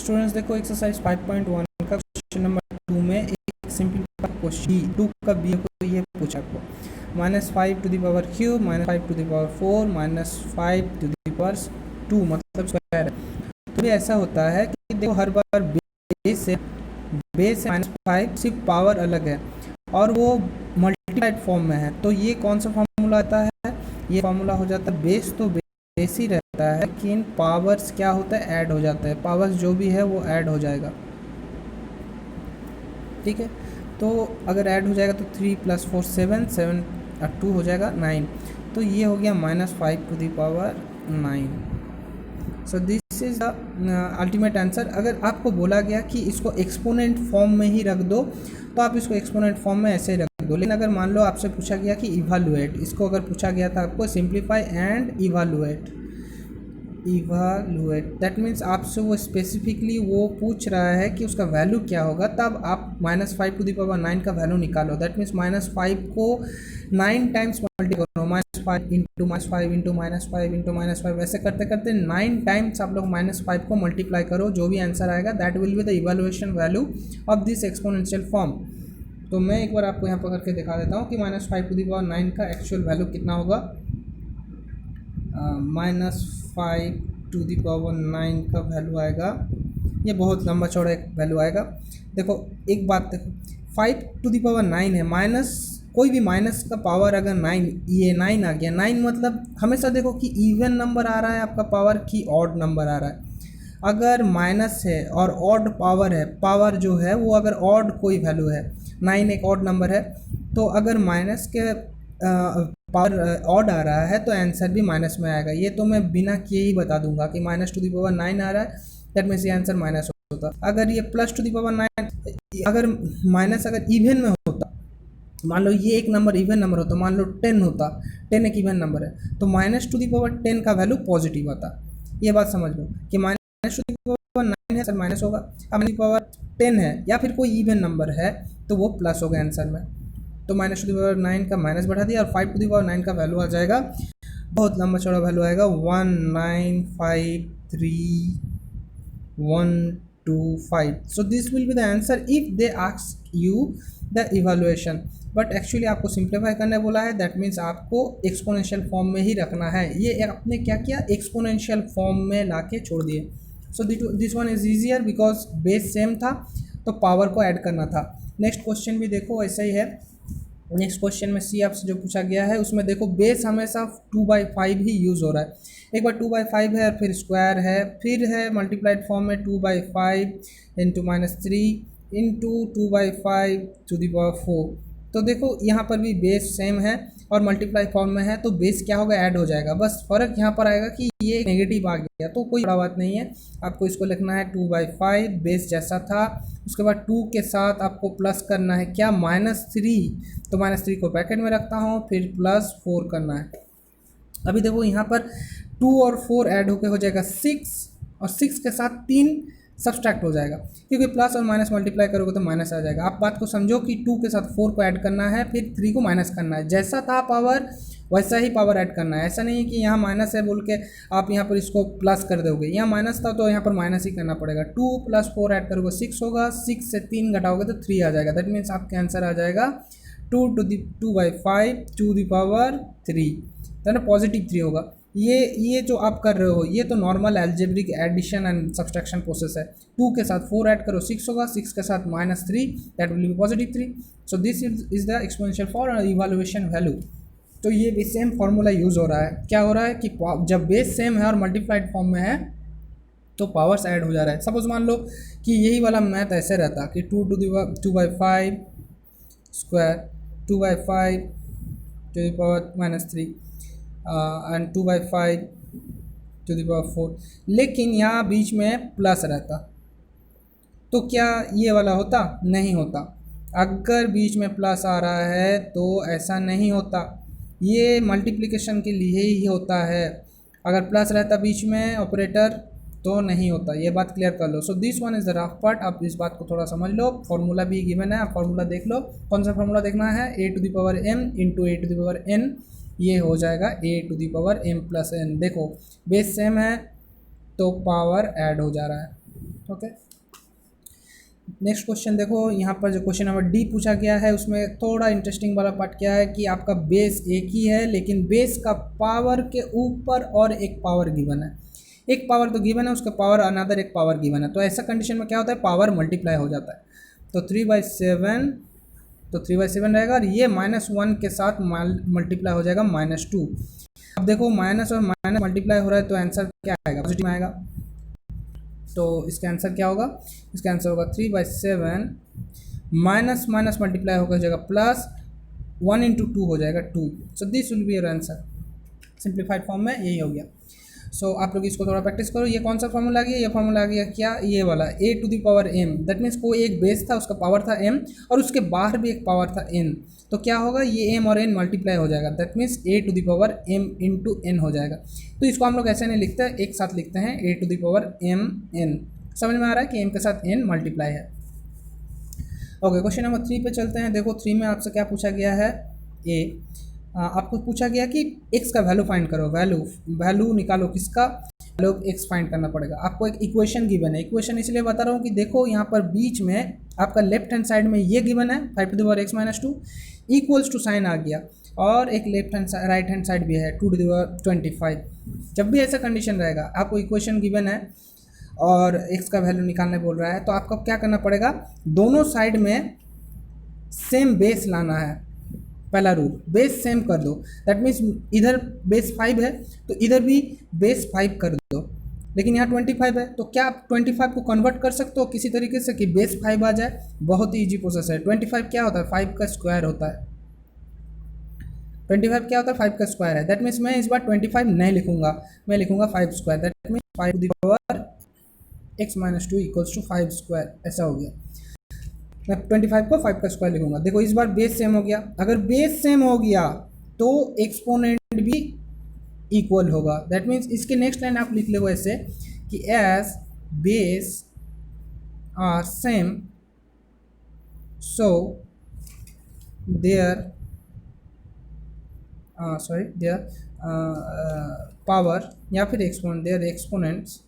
Students देखो exercise 5.1 का question number 2 में एक सिंपल क्वेश्चन 2 का बी को ये पूछा आपको -5 to the power cube -5 to the power 4 -5 to the power 2 मतलब स्क्वायर है। तो ये ऐसा होता है कि देखो हर बार बेस से -5 सिर्फ पावर अलग है और वो मल्टीप्लाइड फॉर्म में है। तो ये कौन सा फॉर्मूला आता है? ये फॉर्मूला हो जाता है बेस तो बेस ही रहता है, लेकिन पावर्स क्या होता है, ऐड हो जाता है। पावर्स जो भी है वो ऐड हो जाएगा, ठीक है। तो अगर ऐड हो जाएगा तो 3 + 4 7 7 और 2 हो जाएगा 9। तो ये हो गया -5 to the power 9। So this is the ultimate answer. अगर आपको बोला गया कि इसको एक्सपोनेंट फॉर्म में ही रख दो तो आप इसको एक्सपोनेंट फॉर्म में ऐसे ही रख दो। लेकिन अगर मान लो आपसे पूछा गया कि इवालुएट, इसको अगर पूछा गया था आपको simplify and evaluate, that means आपसे वो स्पेसिफिकली वो पूछ रहा है कि उसका वैल्यू क्या होगा, तब आप -5 टू द पावर 9 का वैल्यू निकालो। दैट मीन्स -5 को 9 टाइम्स मल्टीप्लाई करो, -5 इंटू -5 इंटू -5 इंटू -5, वैसे करते करते 9 टाइम्स आप लोग -5 को मल्टीप्लाई करो। जो भी आंसर आएगा that will be the evaluation value of this exponential form. तो मैं एक बार आपको यहाँ पर करके दिखा देता हूँ कि -5 टू द पावर 9 का एक्चुअल वैल्यू कितना होगा। -5 टू द पावर 9 का वैल्यू आएगा, ये बहुत लंबा चौड़ा एक वैल्यू आएगा। देखो एक बात देखो, 5 टू द पावर 9 है, माइनस कोई भी माइनस का पावर अगर 9, ये 9 आ गया, 9 मतलब हमेशा देखो कि इवन नंबर आ रहा है आपका पावर की ऑड नंबर आ रहा है। अगर माइनस है और ऑड पावर है, पावर जो है वो अगर ऑड कोई वैल्यू है, 9 एक ऑड नंबर है, तो अगर माइनस के पावर ऑड आ रहा है तो आंसर भी माइनस में आएगा। ये तो मैं बिना किए ही बता दूंगा कि -2 टू द पावर 9 आ रहा है, दैट मीन्स ये आंसर माइनस होता। अगर ये +2 टू द पावर 9, अगर माइनस अगर इवन में होता, मान लो ये एक नंबर इवन नंबर होता, मान लो 10 होता, 10 एक इवन नंबर है, तो -2 द पावर 10 का वैल्यू पॉजिटिव आता। ये बात समझ लो कि -2 द पावर 9 है, सर माइनस होगा। अब पावर 10 है या फिर कोई इवन नंबर है तो वो प्लस होगा आंसर में। तो -2 टू द पावर 9 का माइनस बढ़ा दिया और 5 टू द पावर 9 का वैल्यू आ जाएगा, बहुत लंबा चौड़ा वैल्यू आएगा, 1953125। So this will be the answer if they ask you the evaluation. But actually आपको सिंप्लीफाई करने बोला है, दैट मीन्स आपको एक्सपोनेंशियल फॉर्म में ही रखना है। ये आपने क्या किया, एक्सपोनेंशियल फॉर्म में ला के छोड़ दिए। सो this one is easier because base same था तो पावर को ऐड करना था। नेक्स्ट क्वेश्चन भी देखो ऐसा ही है। नेक्स्ट क्वेश्चन में सी आपसे जो पूछा गया है उसमें देखो बेस हमेशा 2/5 ही यूज़ हो रहा है। एक बार 2/5 है, फिर स्क्वायर है, फिर है मल्टीप्लाइड फॉर्म में 2/5 into -3 into 2/5 to the power 4। तो देखो यहाँ पर भी बेस सेम है और मल्टीप्लाई फॉर्म में है, तो बेस क्या होगा, ऐड हो जाएगा। बस फ़र्क यहाँ पर आएगा कि ये नेगेटिव आ गया, तो कोई बड़ा बात नहीं है। आपको इसको लिखना है 2/5 बेस जैसा था, उसके बाद 2 के साथ आपको प्लस करना है क्या, -3, तो -3 को ब्रैकेट में रखता हूँ, फिर +4 करना है। अभी देखो यहाँ पर 2 और 4 ऐड होकर हो जाएगा 6, और 6 के साथ 3 सब्सट्रैक्ट हो जाएगा, क्योंकि प्लस और माइनस मल्टीप्लाई करोगे तो माइनस आ जाएगा। आप बात को समझो कि 2 के साथ 4 को ऐड करना है, फिर 3 को माइनस करना है। जैसा था पावर वैसा ही पावर ऐड करना है। ऐसा नहीं है कि यहाँ माइनस है बोल के आप यहाँ पर इसको प्लस कर दोगे, यहाँ माइनस था तो यहाँ पर माइनस ही करना पड़ेगा। 2 + 4 ऐड करोगे 6 होगा, 6 से 3 घटाओगे तो 3 आ जाएगा। दैट मीन्स आपका आंसर आ जाएगा 2/5 टू द पावर 3, तो ना पॉजिटिव 3 होगा। ये जो आप कर रहे हो ये तो normal algebraic addition and subtraction process है। 2 के साथ 4 ऐड करो 6 होगा, 6 के साथ -3, that will be +3। So this is the exponential for evaluation value. तो ये भी सेम फार्मूला यूज़ हो रहा है। क्या हो रहा है कि जब बेस सेम है और मल्टीप्लाइड फॉर्म में है तो पावर्स ऐड हो जा रहा है। सपोज मान लो कि यही वाला मैथ ऐसे रहता कि 2/5 square 2/5 to the power -3 and 2/5 to the power 4, लेकिन यहाँ बीच में प्लस रहता, तो क्या ये वाला होता, नहीं होता। अगर बीच में प्लस आ रहा है तो ऐसा नहीं होता, ये मल्टीप्लिकेशन के लिए ही होता है। अगर प्लस रहता बीच में ऑपरेटर तो नहीं होता, ये बात क्लियर कर लो। So this one is the rough part. आप इस बात को थोड़ा समझ लो। फॉर्मूला भी गिवन है, आप फॉर्मूला देख लो। कौन सा फॉर्मूला देखना है, a⁴m इंटू a⁴n, ये हो जाएगा a⁴m + n। देखो बेस सेम है तो पावर ऐड हो जा रहा है। ओके, नेक्स्ट क्वेश्चन देखो, यहाँ पर जो क्वेश्चन नंबर डी पूछा गया है उसमें थोड़ा इंटरेस्टिंग वाला पार्ट क्या है कि आपका बेस एक ही है लेकिन बेस का पावर के ऊपर और एक पावर गिवन है। एक पावर तो गिवन है, उसका पावर अनदर एक पावर गिवन है, तो ऐसा कंडीशन में क्या होता है, पावर मल्टीप्लाई हो जाता है। तो 3/7, तो 3/7 रहेगा और ये -1 के साथ मल्टीप्लाई हो जाएगा -2। अब देखो माइनस और माइनस मल्टीप्लाई हो रहा है तो आंसर क्या आएगा, पॉजिटिव आएगा। तो इसका आंसर क्या होगा, इसका आंसर होगा 3/7 माइनस माइनस मल्टीप्लाई होकर जाएगा प्लस 1 × 2 हो जाएगा 2। So this will be your answer. Simplified form में यही हो गया। सो आप लोग इसको थोड़ा प्रैक्टिस करो। ये कौन सा फॉर्मूला आ गया, ये फॉर्मूला आ गया क्या, ये वाला a⁴m। दैट मीन्स कोई एक बेस था, उसका पावर था m और उसके बाहर भी एक पावर था n। तो क्या होगा, ये m और n मल्टीप्लाई हो जाएगा, दैट मीन्स a⁴m × n हो जाएगा। तो इसको हम लोग ऐसे नहीं लिखते, एक साथ लिखते हैं a⁴m n। समझ में आ रहा है कि m के साथ n मल्टीप्लाई है। ओके, क्वेश्चन नंबर 3 पे चलते हैं। देखो 3 में आपसे क्या पूछा गया है, आपको पूछा गया कि x का वैल्यू फाइंड करो। वैल्यू निकालो, किसका, वैल्यू x फाइंड करना पड़ेगा। आपको एक इक्वेशन गिवन है। इक्वेशन इसलिए बता रहा हूँ कि देखो यहाँ पर बीच में आपका लेफ्ट हैंड साइड में ये गिवन है 5⁻x - 2 इक्वल्स टू साइन आ गया, और एक राइट हैंड साइड भी है 2⁻25। जब भी ऐसा कंडीशन रहेगा, आपको इक्वेशन गिवन है और x का वैल्यू निकालने बोल रहा है, तो आपको क्या करना पड़ेगा, दोनों साइड में सेम बेस लाना है। पहला रूल, बेस सेम कर दो। दैट मीन्स इधर बेस 5 है तो इधर भी बेस 5 कर दो, लेकिन यहाँ 25 है तो क्या आप 25 को कन्वर्ट कर सकते हो किसी तरीके से कि बेस 5 आ जाए। बहुत ही ईजी प्रोसेस है। 25 क्या होता है, 5 का स्क्वायर होता है। 25 क्या होता है, 5 का स्क्वायर है। दैट मीन्स मैं इस बार 25 नहीं लिखूंगा, मैं लिखूंगा 5 square. That means 5⁻x - 2 = 5 square, ऐसा हो गया। मैं 25 को 5 का स्क्वायर लिखूंगा। देखो इस बार बेस सेम हो गया। अगर बेस सेम हो गया तो एक्सपोनेंट भी इक्वल होगा। दैट मीन्स इसके नेक्स्ट लाइन आप लिख लो ऐसे कि as base are same so their power या फिर exponent, their exponents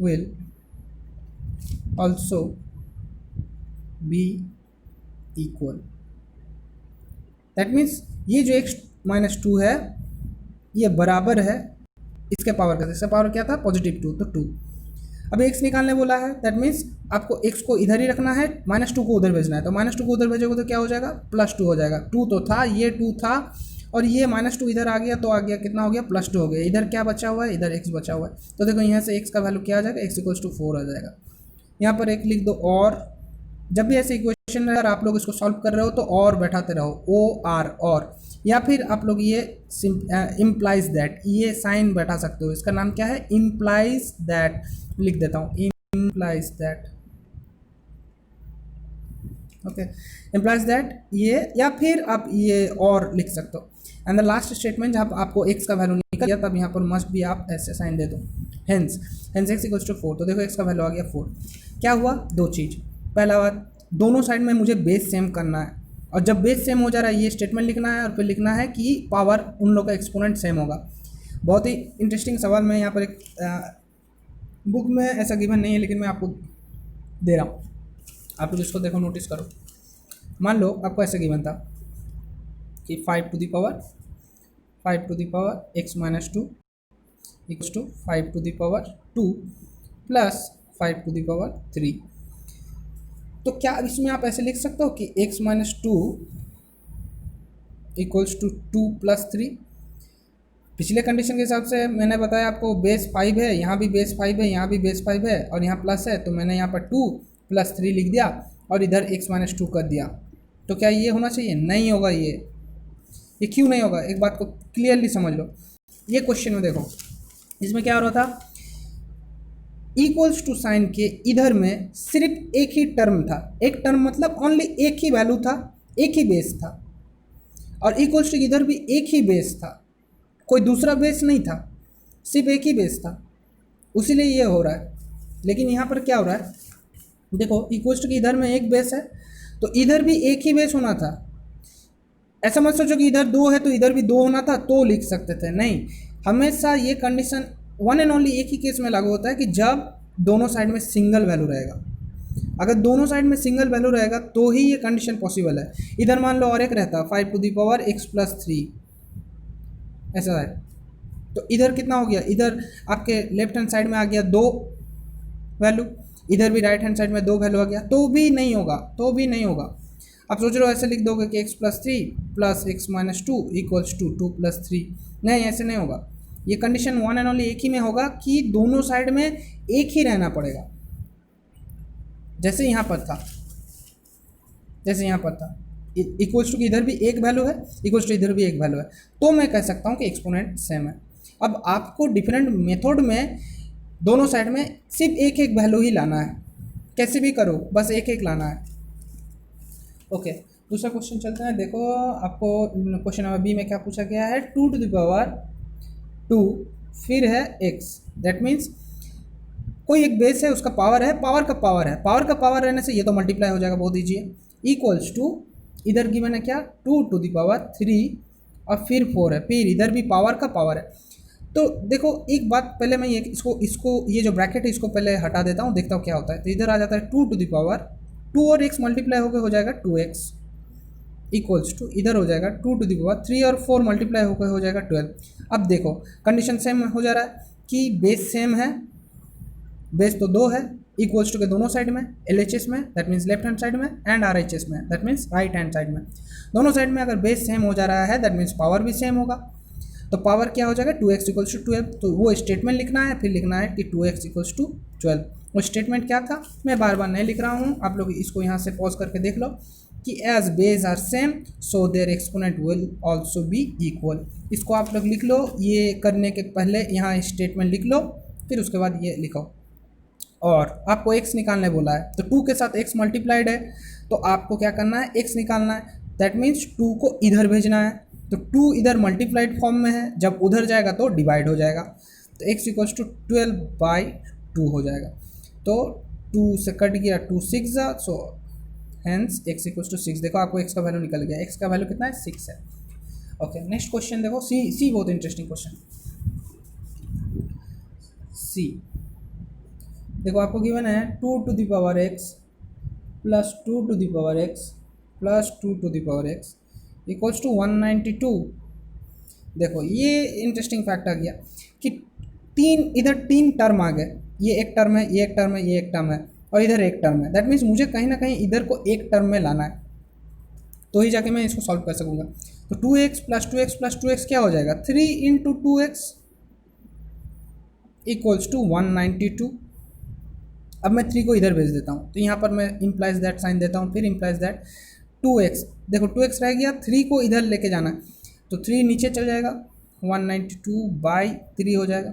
will also be equal. That means ये जो x - 2 है ये बराबर है इसके पावर का। इसका पावर क्या था, +2, तो 2। अब x निकालने बोला है, दैट मीन्स आपको x को इधर ही रखना है, -2 को उधर भेजना है। तो -2 को उधर भेजोगे तो क्या हो जाएगा, +2 हो जाएगा। 2 तो था, ये 2 था और ये -2 इधर आ गया तो आ गया, कितना हो गया, +2 हो गया। इधर क्या बचा हुआ है, इधर x बचा हुआ है। तो देखो यहाँ से x का वैल्यू क्या आ जाएगा, x = 4 आ जाएगा। यहाँ पर एक लिख दो और। जब भी ऐसे इक्वेशन अगर आप लोग इसको सॉल्व कर रहे हो तो और बैठाते रहो, OR और, या फिर आप लोग ये इम्प्लाइज दैट, ये साइन बैठा सकते हो। इसका नाम क्या है, इम्प्लाइज दैट। लिख देता हूँ, implies that. Okay, implies that ये, या फिर आप ये और लिख सकते हो। एंड द लास्ट स्टेटमेंट जब आपको x का वैल्यू निकल गया तब यहाँ पर मस्ट भी आप ऐसे साइन दे दो, हेंस x = 4। तो देखो x का वैल्यू आ गया 4। क्या हुआ, दो चीज़। पहला बात, दोनों साइड में मुझे बेस सेम करना है, और जब बेस सेम हो जा रहा है ये स्टेटमेंट लिखना है, और फिर लिखना है कि पावर उन लोग का एक्सपोनेंट सेम होगा। बहुत ही इंटरेस्टिंग सवाल। मैं यहाँ पर एक बुक में ऐसा गिवन नहीं है लेकिन मैं आपको दे रहा हूँ, आप लोग इसको देखो, नोटिस करो। मान लो आपको ऐसा गिवन था कि 5 to the power x - 2 = 5 to the power 2 + 5 to the power 3। तो क्या इसमें आप ऐसे लिख सकते हो कि x - 2 = 2 + 3। पिछले कंडीशन के हिसाब से मैंने बताया आपको बेस 5 है, यहाँ भी बेस 5 है, यहाँ भी बेस 5 है और यहाँ प्लस है, तो मैंने यहाँ पर 2 + 3 लिख दिया और इधर x - 2 कर दिया। तो क्या ये होना चाहिए, नहीं होगा। ये क्यों नहीं होगा, एक बात को क्लियरली समझ लो। ये क्वेश्चन में देखो, इसमें क्या हो रहा था, इक्वल्स टू साइन के इधर में सिर्फ एक ही टर्म था। एक टर्म मतलब ओनली एक ही वैल्यू था, एक ही बेस था, और इक्वल्स टू इधर भी एक ही बेस था, कोई दूसरा बेस नहीं था, सिर्फ एक ही बेस था, उसीलिए ये हो रहा है। लेकिन यहाँ पर क्या हो रहा है, देखो इक्वल्स टू कि इधर में एक बेस है तो इधर भी एक ही बेस होना था। ऐसा मत सोचो कि इधर 2 है तो इधर भी 2 होना था तो लिख सकते थे, नहीं। हमेशा ये कंडीशन वन एंड ओनली एक ही केस में लागू होता है कि जब दोनों साइड में सिंगल वैल्यू रहेगा। अगर दोनों साइड में सिंगल वैल्यू रहेगा तो ही ये कंडीशन पॉसिबल है। इधर मान लो और एक रहता 5⁻x+3 ऐसा है, तो इधर कितना हो गया, इधर आपके लेफ्ट हैंड साइड में आ गया 2 वैल्यू, इधर भी राइट हैंड साइड में 2 वैल्यू आ गया, तो भी नहीं होगा, तो भी नहीं होगा। आप सोच रहे हो ऐसे लिख दोगे कि x+3 + x-2 = 2+3, नहीं ऐसे नहीं होगा। ये कंडीशन वन एंड ओनली एक ही में होगा कि दोनों साइड में एक ही रहना पड़ेगा। जैसे यहाँ पर था, जैसे यहाँ पर था इक्वल्स टू की इधर भी एक वैल्यू है, इक्वल्स टू इधर भी एक वैल्यू है, तो मैं कह सकता हूँ कि एक्सपोनेंट सेम है। अब आपको डिफरेंट मेथड में दोनों साइड में सिर्फ एक एक वैल्यू ही लाना है, कैसे भी करो बस एक एक लाना है। ओके, दूसरा क्वेश्चन चलते हैं। देखो आपको क्वेश्चन नंबर बी में क्या पूछा गया है, 2⁻2 फिर है x, दैट मीन्स कोई एक बेस है, उसका पावर है, पावर का पावर है, पावर का पावर रहने से ये तो मल्टीप्लाई हो जाएगा, बहुत ईजी है। इक्वल्स टू इधर गिवन है क्या 2⁻3 और फिर 4 है, फिर इधर भी पावर का पावर है। तो देखो एक बात पहले मैं ये इसको ये जो ब्रैकेट है इसको पहले हटा देता हूँ, देखता हूँ क्या होता है। तो इधर आ जाता है 2 और x मल्टीप्लाई होकर हो जाएगा 2x इक्वल्स टू इधर हो जाएगा 2⁻3 और 4 मल्टीप्लाई होकर हो जाएगा 12। अब देखो कंडीशन सेम हो जा रहा है कि बेस सेम है, बेस तो 2 है, इक्वल्स टू के दोनों साइड में LHS में that means left hand side में एंड RHS में that means right hand side में, दोनों साइड में अगर बेस सेम हो जा रहा है दैट मीन्स पावर भी सेम होगा। तो पावर क्या हो जाएगा 2x = 12। तो वो स्टेटमेंट लिखना है, फिर लिखना है कि 2x = 12। वो स्टेटमेंट क्या था मैं बार बार नहीं लिख रहा हूँ, आप लोग इसको यहाँ से पॉज करके देख लो कि as base are same so their exponent will also be equal. इसको आप लोग लिख लो, ये करने के पहले यहाँ स्टेटमेंट लिख लो, फिर उसके बाद ये लिखो। और आपको x निकालने बोला है, तो 2 के साथ x मल्टीप्लाइड है, तो आपको क्या करना है x निकालना है, दैट मीन्स 2 को इधर भेजना है। तो 2 इधर मल्टीप्लाइड फॉर्म में है, जब उधर जाएगा तो डिवाइड हो जाएगा, तो x = 12/2 हो जाएगा। तो 2 से कट गया 2 6 सो हेंस x = 6। देखो आपको x का वैल्यू निकल गया, x का वैल्यू कितना है 6 है। ओके नेक्स्ट क्वेश्चन देखो, सी बहुत इंटरेस्टिंग क्वेश्चन। सी देखो आपको गिवन है 2⁻x + 2⁻x + 2⁻x = 192। देखो ये इंटरेस्टिंग फैक्ट आ गया कि इधर 3 टर्म आ गए, ये एक टर्म है, ये एक टर्म है, ये एक टर्म है और इधर एक टर्म है। दैट मीन्स मुझे कहीं ना कहीं इधर को एक टर्म में लाना है, तो ही जाके मैं इसको सॉल्व कर सकूंगा। तो 2x + 2x + 2x क्या हो जाएगा 3 × 2x = 192। अब मैं 3 को इधर भेज देता हूँ, तो यहाँ पर मैं इम्प्लाइज दैट साइन देता हूँ, फिर इम्प्लाइज दैट 2x, देखो 2x रह गया, 3 को इधर लेके जाना है, तो 3 नीचे चल जाएगा 192/3 हो जाएगा।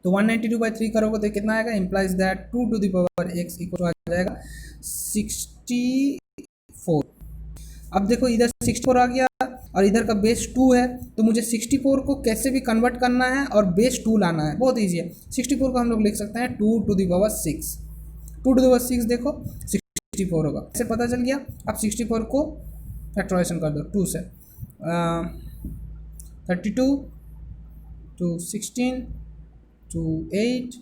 तो 192/3 करोगे तो कितना आएगा, इम्प्लाइज दैट 2⁻x = आ जाएगा 64। अब देखो इधर 64 आ गया और इधर का बेस 2 है, तो मुझे 64 को कैसे भी कन्वर्ट करना है और बेस 2 लाना है, बहुत ईजी है। 64 को हम लोग लिख सकते हैं 2⁻6। 2⁻6 देखो 64 होगा, इससे पता चल गया। अब 64 को फैक्टराइजेशन कर दो 2 से, 32 2 16 2 8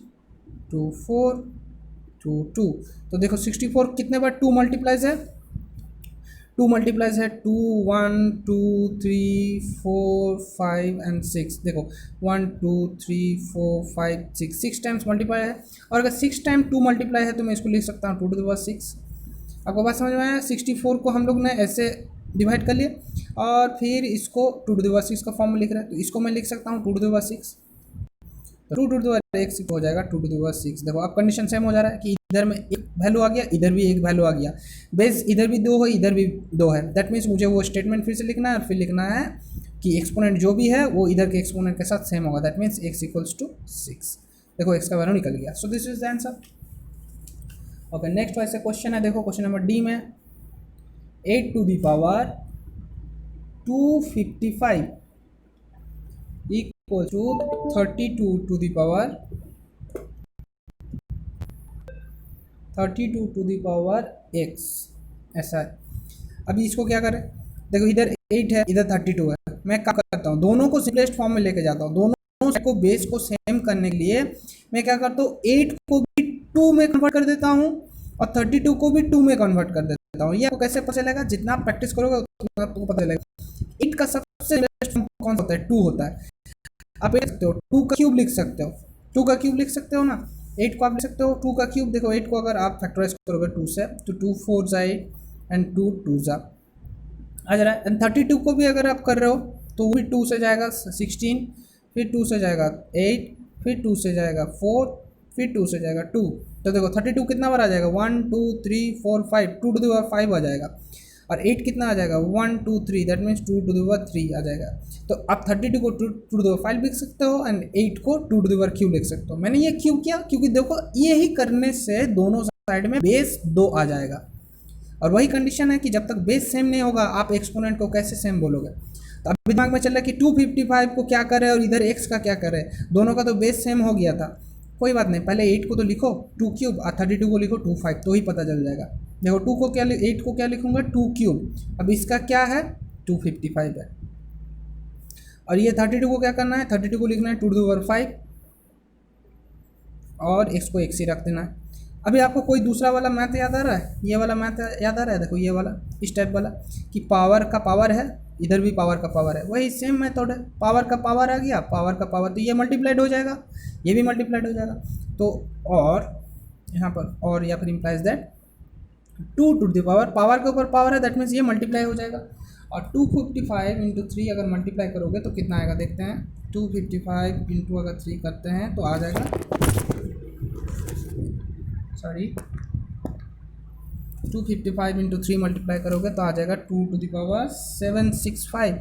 2 4 2 2। तो देखो 64 कितने बार 2 मल्टीप्लाइज है, 2 मल्टीप्लाइज है 2 1 2 3 4 5 एंड 6। देखो 1 2 3 4 5 6 टाइम्स मल्टीप्लाई है, और अगर 6 टाइम 2 मल्टीप्लाई है तो मैं इसको लिख सकता हूँ 2⁻6। आपको बात समझ में आया। 64 को हम लोग ने ऐसे डिवाइड कर लिया और फिर इसको 2⁻6 का फॉर्म में लिख रहे हैं, तो इसको मैं लिख सकता हूँ 2⁻6। तो 2⁻x हो जाएगा 2⁻6। देखो अब कंडीशन सेम हो जा रहा है कि इधर में एक वैल्यू आ गया, इधर भी एक वैल्यू आ गया, बेस इधर भी 2 है, इधर भी 2 है। दैट मीन्स मुझे वो स्टेटमेंट फिर से लिखना है और फिर लिखना है कि एक्सपोनेंट जो भी है वो इधर के एक्सपोनेंट के साथ सेम होगा। That means x = 6। देखो x का वैल्यू निकल गया। सो this is the answer. Okay next वैसे क्वेश्चन है, देखो क्वेश्चन नंबर डी में 8⁻255 equal to 32⁻x ऐसा है। अभी इसको क्या करें, देखो इधर 8 है, इधर 32 है, मैं क्या करता हूँ दोनों को सिंपलेस्ट फॉर्म में लेके जाता हूँ। दोनों को बेस को सेम करने के लिए मैं क्या करता हूँ 8 को भी 2 में कन्वर्ट कर देता हूँ और 32 को भी 2 में कन्वर्ट कर देता हूँ। ये आपको कैसे पता चलेगा? जितना आप प्रैक्टिस करोगे उतना आपको पता चलेगा। 8 का सबसे बेस्ट फॉर्म कौन सा होता है? 2 होता है। आप लिख सकते हो 2 का क्यूब लिख सकते हो, 2 का क्यूब लिख सकते हो ना। 8 को आप लिख सकते हो 2 का क्यूब। देखो 8 को अगर आप फैक्टराइज करोगे 2 से तो 2 4 जा 8 एंड 2 2 जा आ जा रहा है। एंड 32 को भी अगर आप कर रहे हो तो वो भी 2 से जाएगा 16, फिर 2 से जाएगा 8, फिर 2 से जाएगा 4, फिर 2 से जाएगा 2। तो देखो 32 कितना बार आ जाएगा? 1 2 3 4 5, 2 टू द पावर 5 आ जाएगा। और 8 कितना आ जाएगा? 1 2 3, that means 2 to the power 3 आ जाएगा। तो आप 32 को 2 टू द पावर 5 लिख सकते हो एंड 8 को 2 टू द पावर क्यूब लिख सकते हो। मैंने ये क्यों किया? क्योंकि देखो ये ही करने से दोनों साइड में बेस 2 आ जाएगा। और वही कंडीशन है कि जब तक बेस सेम नहीं होगा आप एक्सपोनेंट को कैसे सेम बोलोगे? तो अभी दिमाग में चल रहा है कि 255 को क्या करे और इधर x का क्या करे, दोनों का तो बेस सेम हो गया था। कोई बात नहीं, पहले 8 को तो लिखो 2 क्यूब और 32 को लिखो 2 5, तो ही पता चल जाएगा। देखो 2 को क्या 8 को क्या लिखूंगा? 2 क्यूब। अब इसका क्या है? 255 है। और ये 32 को क्या करना है? 32 को लिखना है 2 टू द पावर 5 और x को x ही रख देना है। अभी आपको कोई दूसरा वाला मैथ याद आ रहा है? ये वाला मैथ याद आ रहा है? देखो ये वाला इस टाइप वाला कि पावर का पावर है, इधर भी पावर का पावर है, वही सेम मेथड है। पावर का पावर आ गया, पावर का पावर, तो ये मल्टीप्लाइड हो जाएगा, ये भी मल्टीप्लाइड हो जाएगा। तो और यहाँ पर और या फिर implies that 2 to the power, power के ऊपर पावर है, दैट मीन्स ये मल्टीप्लाई हो जाएगा। और 255 इंटू 3 अगर मल्टीप्लाई करोगे तो कितना आएगा देखते हैं। 255 इंटू अगर 3 करते हैं तो आ जाएगा, सॉरी 255 इंटू 3 मल्टीप्लाई करोगे तो आ जाएगा 2 to the power 765,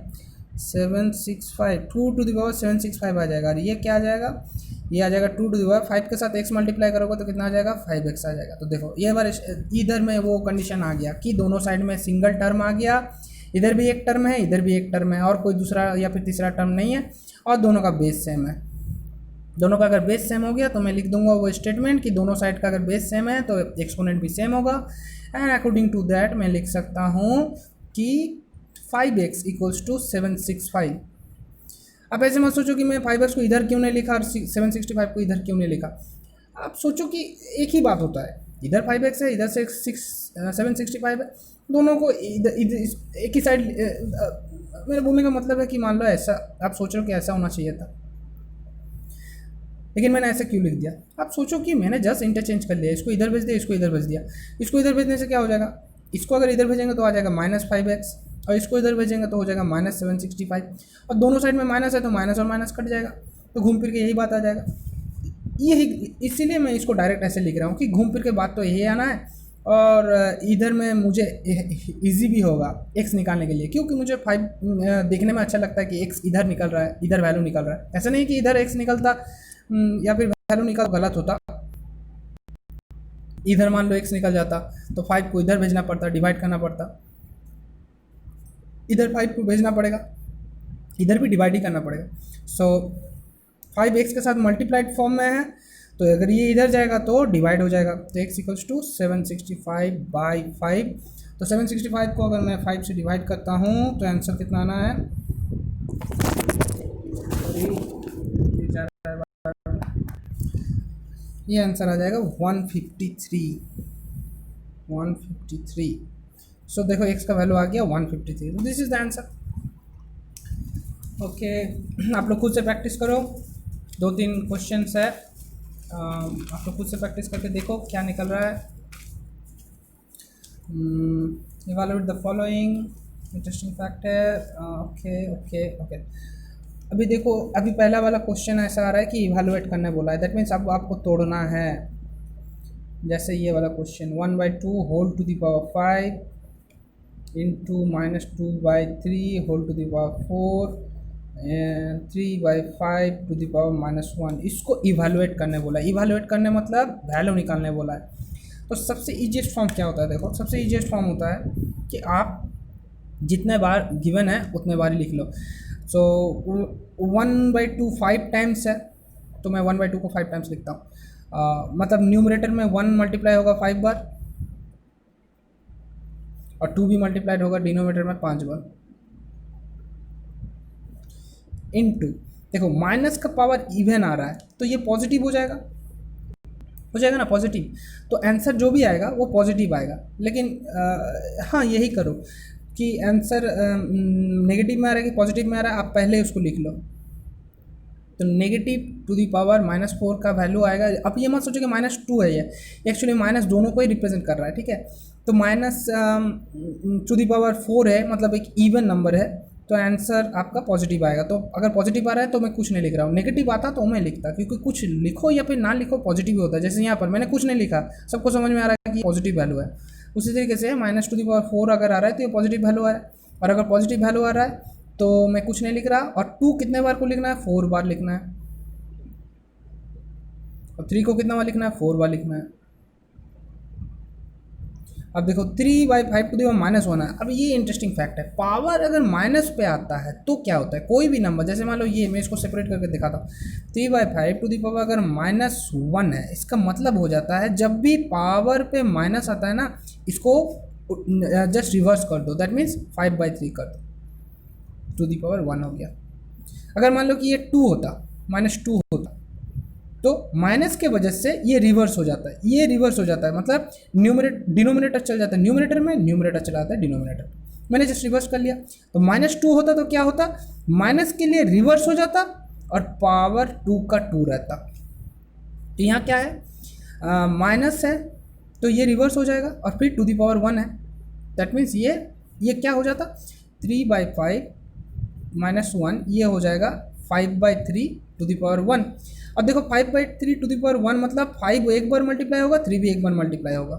2 to the power 765 आ जाएगा। और ये क्या आ जाएगा? ये आ जाएगा 2 टू द पावर 5 के साथ x मल्टीप्लाई करोगे तो कितना आ जाएगा? 5x आ जाएगा। तो देखो ये बार इधर में वो कंडीशन आ गया कि दोनों साइड में सिंगल टर्म आ गया, इधर भी एक टर्म है, इधर भी एक टर्म है, और कोई दूसरा या फिर तीसरा टर्म नहीं है, और दोनों का बेस सेम है। दोनों का अगर बेस सेम हो गया तो मैं लिख दूंगा वो स्टेटमेंट कि दोनों साइड का अगर बेस सेम है तो एक्सपोनेंट भी सेम होगा। एंड अकॉर्डिंग टू दैट मैं लिख सकता हूँ कि 5x इक्वल्स टू 765। अब ऐसे मत सोचो कि मैं 5x को इधर क्यों नहीं लिखा और 765 को इधर क्यों नहीं लिखा। आप सोचो कि एक ही बात होता है, इधर 5x है, इधर से 765 है, दोनों को इधर एक ही साइड। मेरे बोलने का मतलब है कि मान लो ऐसा आप सोच रहे हो कि ऐसा होना चाहिए था, लेकिन मैंने ऐसा क्यों लिख दिया। आप सोचो कि मैंने जस्ट इंटरचेंज कर लिया, इसको इधर भेज दिया, इसको इधर भेज दिया। इसको इधर भेजने से क्या हो जाएगा? इसको अगर इधर भेजेंगे तो आ जाएगा -5x, और इसको इधर भेजेंगे तो हो जाएगा -765। और दोनों साइड में माइनस है तो माइनस और माइनस कट जाएगा, तो घूम फिर के यही बात आ जाएगा। यही इसीलिए मैं इसको डायरेक्ट ऐसे लिख रहा हूँ कि घूम फिर के बात तो यही आना है, और इधर में मुझे इजी भी होगा x निकालने के लिए, क्योंकि मुझे 5 देखने में अच्छा लगता है कि x इधर निकल रहा है, इधर वैल्यू निकल रहा है। ऐसा नहीं कि इधर x निकलता या फिर वैल्यू निकल गलत होता, इधर मान लो x निकल जाता तो 5 को इधर भेजना पड़ता, डिवाइड करना पड़ता, इधर 5 को भेजना पड़ेगा, इधर भी डिवाइड ही करना पड़ेगा। सो 5x के साथ मल्टीप्लाइड फॉर्म में है, तो अगर ये इधर जाएगा तो डिवाइड हो जाएगा, तो x इक्वल्स टू 765/5। तो 765 को अगर मैं 5 से डिवाइड करता हूँ तो आंसर कितना आना है? ये आंसर आ जाएगा 153। सो देखो x का वैल्यू आ गया 153, तो this is the answer. Okay, आप लोग खुद से प्रैक्टिस करो, 2-3 क्वेश्चंस है, आप लोग खुद से प्रैक्टिस करके देखो क्या निकल रहा है। Evaluate the following interesting fact है। ओके। अभी देखो, अभी पहला वाला क्वेश्चन ऐसा आ रहा है कि इवैल्यूएट करने बोला है, दैट मीन्स अब आपको तोड़ना है। जैसे ये वाला question 1/2 whole to the power 5 into -2/3 whole to the power 4 3/5 to the power -1, इसको इवैल्यूएट करने बोला है। इवैल्यूएट करने मतलब वैल्यू निकालने बोला है। तो सबसे ईजीएस्ट फॉर्म क्या होता है? देखो सबसे ईजीएस्ट फॉर्म होता है कि आप जितने बार गिवन है उतने बार ही लिख लो। सो 1/2 5 टाइम्स है, तो मैं 1/2 को 5 टाइम्स लिखता हूँ। मतलब न्यूमरेटर में 1 मल्टीप्लाई होगा 5 बार और 2 भी मल्टीप्लाइड होगा डिनोमिनेटर में 5 बार, इनटू देखो माइनस का पावर इवन आ रहा है तो ये पॉजिटिव हो जाएगा, हो जाएगा ना पॉजिटिव। तो आंसर जो भी आएगा वो पॉजिटिव आएगा। लेकिन हाँ यही करो कि आंसर नेगेटिव में आ रहा है कि पॉजिटिव में आ रहा है, आप पहले उसको लिख लो। तो नेगेटिव टू दी पावर -4 का वैल्यू आएगा। अब ये मत सोचो कि -2 है, ये एक्चुअली माइनस दोनों को ही रिप्रेजेंट कर रहा है, ठीक है। तो माइनस टू दी पावर 4 है, मतलब एक इवन नंबर है, तो आंसर आपका पॉजिटिव आएगा। तो अगर पॉजिटिव आ रहा है तो मैं कुछ नहीं लिख रहा हूँ, नेगेटिव आता तो मैं लिखता, क्योंकि कुछ लिखो या फिर ना लिखो पॉजिटिव ही होता है। जैसे यहाँ पर मैंने कुछ नहीं लिखा, सबको समझ में आ रहा है कि पॉजिटिव वैल्यू है। उसी तरीके से माइनस टू दी पावर 4 अगर आ रहा है तो ये पॉजिटिव वैल्यू है, और अगर पॉजिटिव वैल्यू आ रहा है तो मैं कुछ नहीं लिख रहा। और 2 कितने बार को लिखना है, 4 बार लिखना है। और 3 को कितना बार लिखना है, 4 बार लिखना है। अब देखो 3/5 टू दी पावर -1 है। अब ये इंटरेस्टिंग फैक्ट है, पावर अगर माइनस पे आता है तो क्या होता है, कोई भी नंबर, जैसे मान लो ये, मैं इसको सेपरेट करके दिखाता हूँ। 3/5 टू दी पावर अगर -1 है, इसका मतलब हो जाता है जब भी पावर पे माइनस आता है ना, इसको जस्ट रिवर्स कर दो, दैट मीन्स 5/3 कर दो, टू दी पावर 1 हो गया। अगर मान लो कि ये 2 होता, -2 होता, तो माइनस के वजह से ये रिवर्स हो जाता है, ये रिवर्स हो जाता है, मतलब डिनोमिनेटर चल जाता है न्यूमरेटर में, न्यूमरेटर चला जाता है डिनोमिनेटर। मैंने जस्ट रिवर्स कर लिया। तो -2 होता तो क्या होता, माइनस के लिए रिवर्स हो जाता और पावर 2 का 2 रहता। तो यहाँ क्या है, माइनस है तो ये रिवर्स हो जाएगा, और फिर टू दी पावर 1 है, दैट मीन्स ये क्या हो जाता, 3/5 -1, ये हो जाएगा 5/3 टू दी पावर 1। अब देखो 5/3 टू दी पावर 1 मतलब 5 एक बार मल्टीप्लाई होगा, 3 भी एक बार मल्टीप्लाई होगा,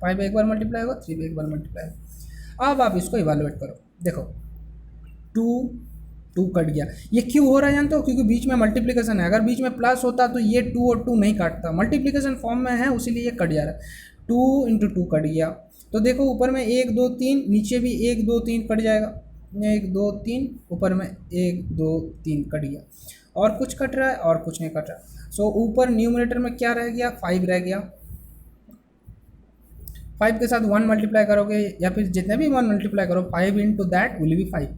5 एक बार मल्टीप्लाई होगा, 3 भी एक बार मल्टीप्लाई होगा। अब आप इसको इवेलुएट करो, देखो 2 2 कट गया, ये क्यों हो रहा है जानते हो, क्योंकि बीच में मल्टीप्लिकेशन है। अगर बीच में प्लस होता तो ये 2 और 2 नहीं काटता, मल्टीप्लिकेशन फॉर्म में है उसीलिए ये कट जा रहा है। 2 × 2 कट गया, तो देखो ऊपर में 1 2 3, नीचे भी 1 2 3 कट जाएगा, 1 2 3, ऊपर में 1 2 3 कट गया, और कुछ कट रहा है और कुछ नहीं कट रहा। सो ऊपर न्यूमरेटर में क्या रह गया, 5 रह गया। 5 के साथ 1 मल्टीप्लाई करोगे या फिर जितने भी 1 मल्टीप्लाई करो, 5 इंटू दैट विल बी 5।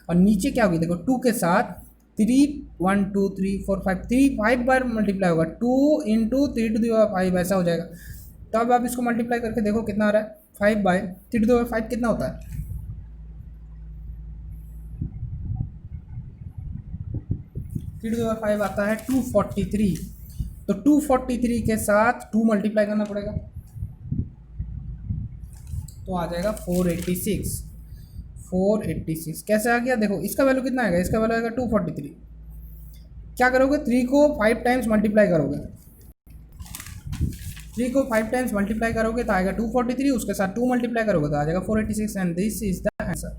और नीचे क्या होगी, देखो 2 के साथ 3 1 2 3 4 5, 3 5 बार मल्टीप्लाई होगा, 2 इंटू 3 टू दी पावर 5 ऐसा हो जाएगा। तो अब आप इसको मल्टीप्लाई करके देखो कितना आ रहा है, 5/3 टू दी पावर 5 कितना होता है, 3 टू दी पावर 5 आता है 243। तो 243 के साथ 2 मल्टीप्लाई करना पड़ेगा, तो आ जाएगा 486। 486 कैसे आ गया, देखो इसका वैल्यू कितना आएगा, इसका वैल्यू आएगा 243। क्या करोगे, 3 को 5 टाइम्स मल्टीप्लाई करोगे, 3 को 5 टाइम्स मल्टीप्लाई करोगे तो आएगा 243, उसके साथ 2 मल्टीप्लाई करोगे तो आ जाएगा 486, and this is the answer.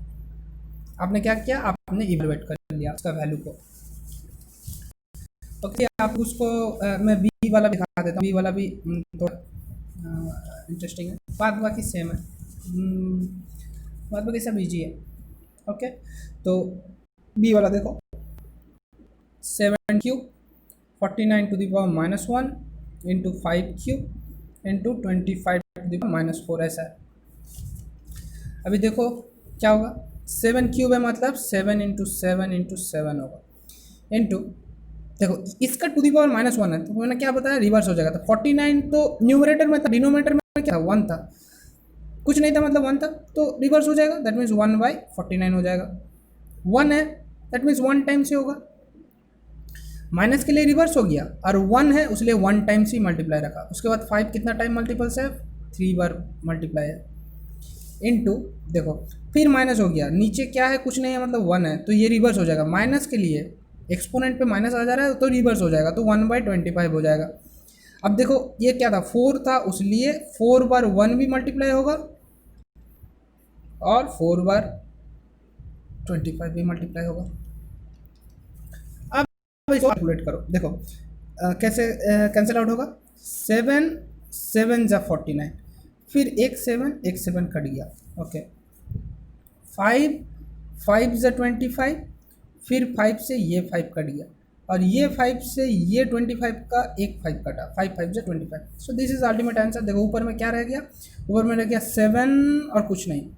आपने क्या किया, आपने इवेलुएट कर लिया उसका वैल्यू को। ओके आप उसको मैं बी वाला दिखा देता हूँ, बी वाला भी थोड़ा इंटरेस्टिंग है, बात बाकी सेम है, बात बाकी सब ईजी है। ओके तो बी वाला देखो, 7³ 49 to the power -1 into 5³ into 25 to the power -4 ऐसा है। अभी देखो क्या होगा, 7³ है मतलब 7 इंटू 7 इंटू 7 होगा, इंटू देखो इसका टू दी पावर -1 है, तो मैंने क्या बताया, रिवर्स हो जाएगा। तो 49 तो न्यूमरेटर में था, डिनोमिनेटर में क्या 1 था, कुछ नहीं था मतलब 1 था, तो रिवर्स हो जाएगा, दैट मीन्स 1/49 हो जाएगा। 1 है दैट मीन्स 1 टाइम्स ही होगा, माइनस के लिए रिवर्स हो गया, और 1 है उसलिए 1 टाइम्स ही मल्टीप्लाई रखा। उसके बाद 5 कितना टाइम मल्टीपल्स है, 3 बार मल्टीप्लाई है, इनटू देखो फिर माइनस हो गया, नीचे क्या है कुछ नहीं है मतलब 1 है, तो ये रिवर्स हो जाएगा। माइनस के लिए एक्सपोनेंट पे माइनस आ जा रहा है तो रिवर्स हो जाएगा, तो 1/25 हो जाएगा। अब देखो ये क्या था, 4 था, उसलिए 4 बार 1 भी मल्टीप्लाई होगा और 4 बार 25 भी मल्टीप्लाई होगा। अब इसको कैलकुलेट करो, देखो कैसे कैंसिल आउट होगा, 7 7 जा 49, फिर एक 7 कट गया, ओके 5 5 जा 25, फिर 5 से ये 5 कट गया, और ये 5 से ये 25 का एक 5 कटा, 5 5 जा 25। सो दिस इज अल्टीमेट आंसर। देखो ऊपर में क्या रह गया, ऊपर में रह गया 7 और कुछ नहीं,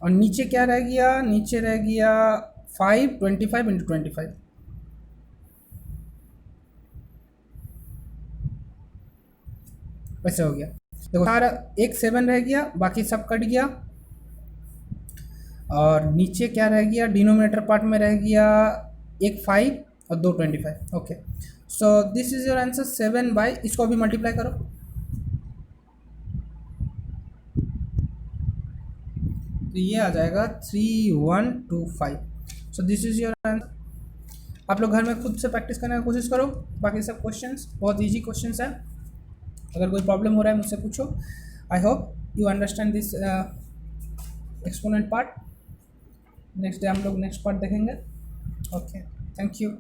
और नीचे क्या रह गया, नीचे रह गया 5 25 इंटू 25। ऐसे हो गया। देखो सारा एक 7 रह गया, बाकी सब कट गया, और नीचे क्या रह गया, डिनोमिनेटर पार्ट में रह गया एक 5 और 2 25। Okay, so this is your answer 7 by, इसको अभी मल्टीप्लाई करो, तो ये आ जाएगा 3125। सो दिस इज योर आंसर। आप लोग घर में खुद से प्रैक्टिस करने की कोशिश करो, बाकी सब क्वेश्चंस बहुत इजी क्वेश्चंस हैं। अगर कोई प्रॉब्लम हो रहा है मुझसे पूछो। I hope you understand this exponent part. Next day हम लोग नेक्स्ट पार्ट देखेंगे। Okay, thank you.